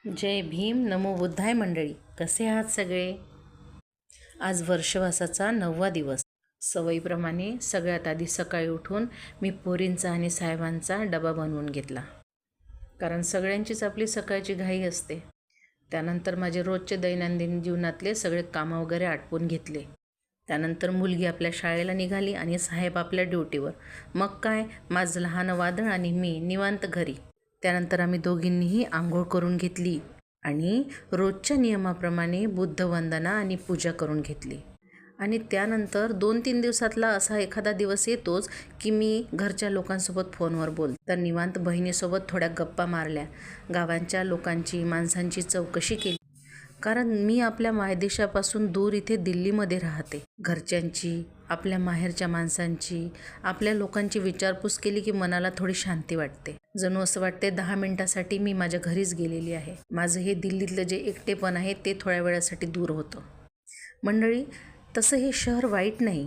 जय भीम, नमो बुद्धाय मंडळी. कसे आहात सगळे? आज वर्षवासाचा 9वा दिवस. सवयीप्रमाणे सगळ्यात आधी सकाळी उठून मी पोरींचा आणि साहेबांचा डबा बनवून घेतला, कारण सगळ्यांचीच आपली सकाळची घाई असते. त्यानंतर माझे रोजचे दैनंदिन जीवनातले सगळे कामं वगैरे आटपून घेतले. त्यानंतर मुलगी आपल्या शाळेला निघाली आणि साहेब आपल्या ड्युटीवर. मग काय, माझं लहान वादळ आणि मी निवांत घरी. त्यानंतर आम्ही दोघींनीही आंघोळ करून घेतली आणि रोजच्या नियमाप्रमाणे बुद्धवंदना आणि पूजा करून घेतली. आणि त्यानंतर 2-3 दिवसातला असा एखादा दिवस येतोच की मी घरच्या लोकांसोबत फोनवर बोलते. तर निवांत बहिणीसोबत थोड्या गप्पा मारल्या, गावांच्या लोकांची माणसांची चौकशी केली, कारण मी आपल्या मायदेशापासून दूर इथे दिल्लीमध्ये राहते. घरच्यांची, आपल्या माहेरच्या माणसांची, आपल्या लोकांची विचारपूस केली की मनाला थोडी शांती वाटते. जणू असं वाटते 10 मिनिटासाठी मी माझ्या घरीच गेलेली आहे. माझं हे दिल्लीतलं जे एकटेपण आहे ते थोड्या वेळासाठी दूर होतं. मंडळी, तसं हे शहर वाईट नाही,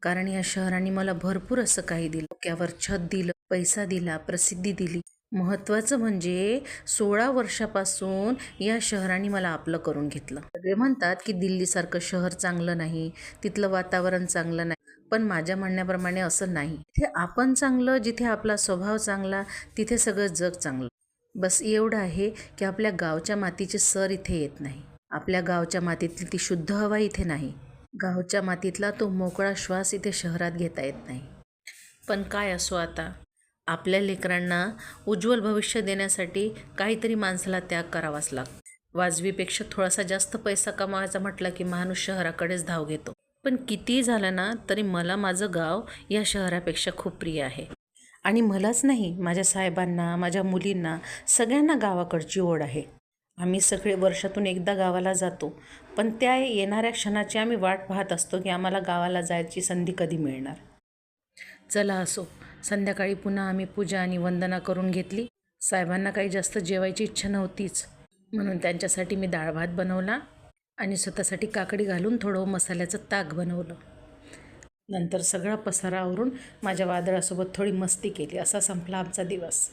कारण या शहराने मला भरपूर असं काही दिलं. डोक्यावर छत दिलं, पैसा दिला, प्रसिद्धी दिली. महत्त्वाचं म्हणजे 16 वर्षापासून या शहराने मला आपलं करून घेतलं. सगळे म्हणतात की दिल्लीसारखं शहर चांगलं नाही, तिथलं वातावरण चांगलं नाही. पण माझ्या म्हणण्याप्रमाणे असं नाही. जिथे आपण चांगलं, जिथे आपला स्वभाव चांगला, तिथे सगळं जग चांगलं. बस एवढं आहे की आपल्या गावच्या मातीची सर इथे येत नाही. आपल्या गावच्या मातीतली ती शुद्ध हवा इथे नाही. गावच्या मातीतला तो मोकळा श्वास इथे शहरात घेता येत नाही. पण काय असो, आता आपल्या लेकरांना उज्ज्वल भविष्य देण्यासाठी काहीतरी माणसाला त्याग करावाच लागतो. वाजवीपेक्षा थोडासा जास्त पैसा कमावायचा म्हटलं की माणूस शहराकडेच धाव घेतो. पण कितीही झालं ना तरी मला माझं गाव या शहरापेक्षा खूप प्रिय आहे. आणि मलाच नाही, माझ्या साहेबांना, माझ्या मुलींना, सगळ्यांना गावाकडची ओढ आहे. आम्ही सगळे वर्षातून एकदा गावाला जातो, पण त्या येणाऱ्या क्षणाची आम्ही वाट पाहत असतो की आम्हाला गावाला जायची संधी कधी मिळणार. चला असो, संध्याकाळी पुन्हा आम्ही पूजा आणि वंदना करून घेतली. साहेबांना काही जास्त जेवायची इच्छा नव्हतीच, म्हणून त्यांच्यासाठी मी डाळ भात बनवला आणि स्वतःसाठी काकडी घालून थोडं मसाल्याचं ताक बनवलं. नंतर सगळा पसारा आवरून माझ्या वादळासोबत थोडी मस्ती केली. असा संपला आमचा दिवस.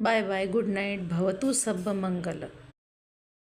बाय बाय, गुड नाईट, भवतु सब्ब मंगल.